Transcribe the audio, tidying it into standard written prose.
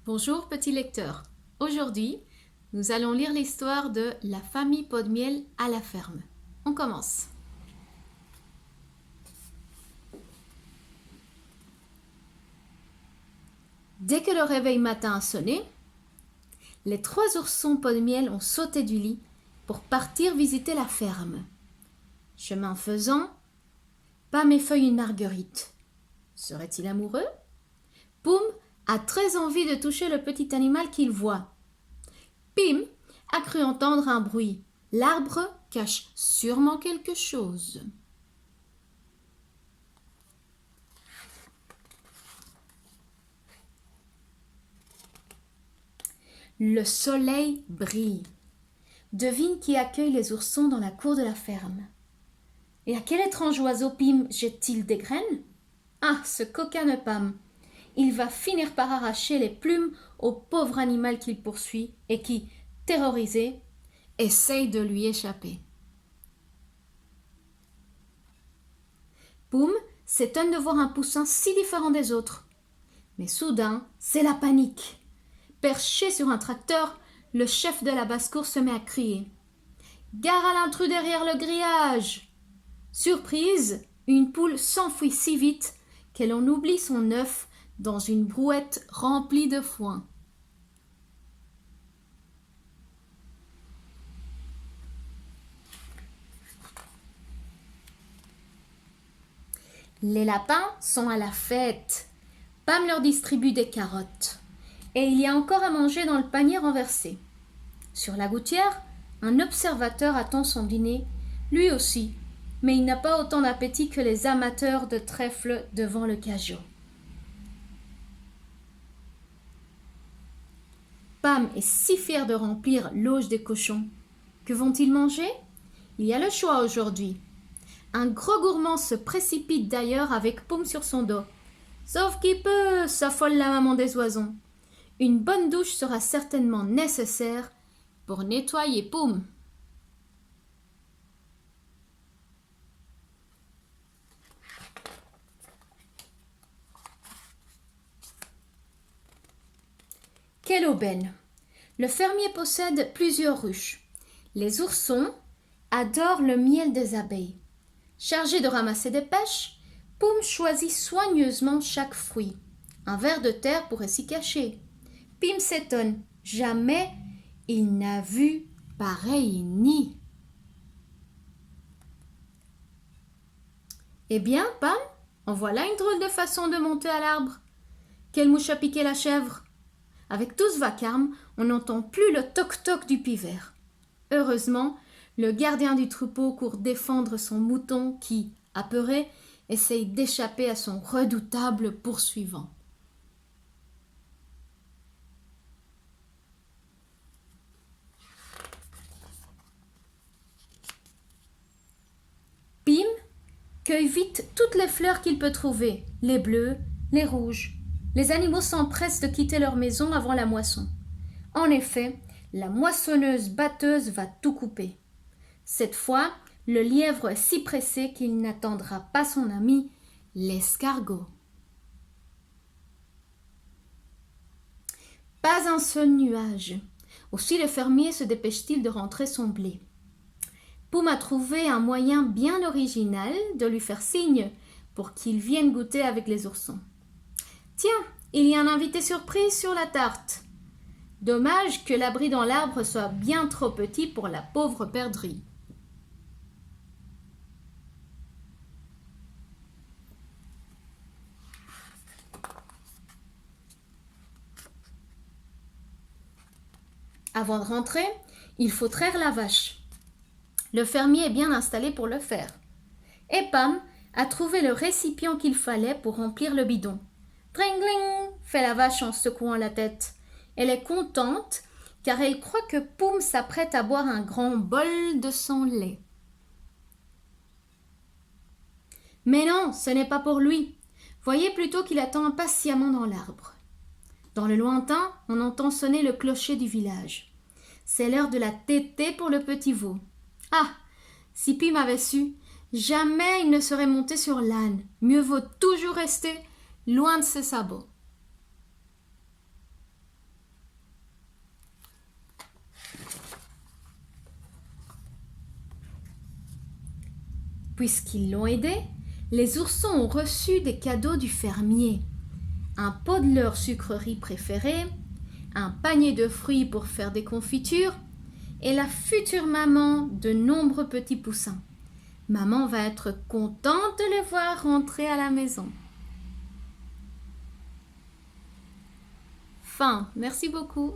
Bonjour petit lecteur. Aujourd'hui, nous allons lire l'histoire de La famille Pot de Miel à la ferme. On commence. Dès que le réveil matin a sonné, les 3 oursons Pot de Miel ont sauté du lit pour partir visiter la ferme. Chemin faisant, Pam effeuille une marguerite. Serait-il amoureux? Poum a très envie de toucher le petit animal qu'il voit. Pim a cru entendre un bruit. L'arbre cache sûrement quelque chose. Le soleil brille. Devine qui accueille les oursons dans la cour de la ferme. Et à quel étrange oiseau Pim jette-t-il des graines? Ah, ce coquin Pam! Il va finir par arracher les plumes au pauvre animal qu'il poursuit et qui, terrorisé, essaye de lui échapper. Poum s'étonne de voir un poussin si différent des autres. Mais soudain, c'est la panique. Perché sur un tracteur, le chef de la basse-cour se met à crier. « Gare à l'intrus derrière le grillage !» Surprise, une poule s'enfuit si vite qu'elle en oublie son œuf dans une brouette remplie de foin. Les lapins sont à la fête. Pam leur distribue des carottes. Et il y a encore à manger dans le panier renversé. Sur la gouttière, un observateur attend son dîner, lui aussi, mais il n'a pas autant d'appétit que les amateurs de trèfle devant le cageot. Pam est si fière de remplir l'auge des cochons. Que vont-ils manger? Il y a le choix aujourd'hui. Un gros gourmand se précipite d'ailleurs avec Poum sur son dos. Sauf qui peut, s'affole la maman des oisons. Une bonne douche sera certainement nécessaire pour nettoyer Poum. Quelle aubaine! Le fermier possède plusieurs ruches. Les oursons adorent le miel des abeilles. Chargé de ramasser des pêches, Poum choisit soigneusement chaque fruit. Un ver de terre pourrait s'y cacher. Pim s'étonne. Jamais il n'a vu pareil nid. Eh bien, Pam, en voilà une drôle de façon de monter à l'arbre. Quelle mouche a piqué la chèvre? Avec tout ce vacarme, on n'entend plus le toc-toc du pivert. Heureusement, le gardien du troupeau court défendre son mouton qui, apeuré, essaye d'échapper à son redoutable poursuivant. Pim cueille vite toutes les fleurs qu'il peut trouver, les bleues, les rouges. Les animaux s'empressent de quitter leur maison avant la moisson. En effet, la moissonneuse-batteuse va tout couper. Cette fois, le lièvre est si pressé qu'il n'attendra pas son ami, l'escargot. Pas un seul nuage. Aussi le fermier se dépêche-t-il de rentrer son blé. Poum a trouvé un moyen bien original de lui faire signe pour qu'il vienne goûter avec les oursons. Tiens, il y a un invité surprise sur la tarte. Dommage que l'abri dans l'arbre soit bien trop petit pour la pauvre perdrix. Avant de rentrer, il faut traire la vache. Le fermier est bien installé pour le faire. Et Pam a trouvé le récipient qu'il fallait pour remplir le bidon. Tring-ling, fait la vache en secouant la tête. Elle est contente car elle croit que Poum s'apprête à boire un grand bol de son lait. Mais non, ce n'est pas pour lui. Voyez plutôt qu'il attend impatiemment dans l'arbre. Dans le lointain, on entend sonner le clocher du village. C'est l'heure de la tétée pour le petit veau. Ah, si Pim avait su, jamais il ne serait monté sur l'âne. Mieux vaut toujours rester loin de ses sabots. Puisqu'ils l'ont aidé, les oursons ont reçu des cadeaux du fermier. Un pot de leur sucrerie préférée, un panier de fruits pour faire des confitures et la future maman de nombreux petits poussins. Maman va être contente de les voir rentrer à la maison. Fin. Merci beaucoup.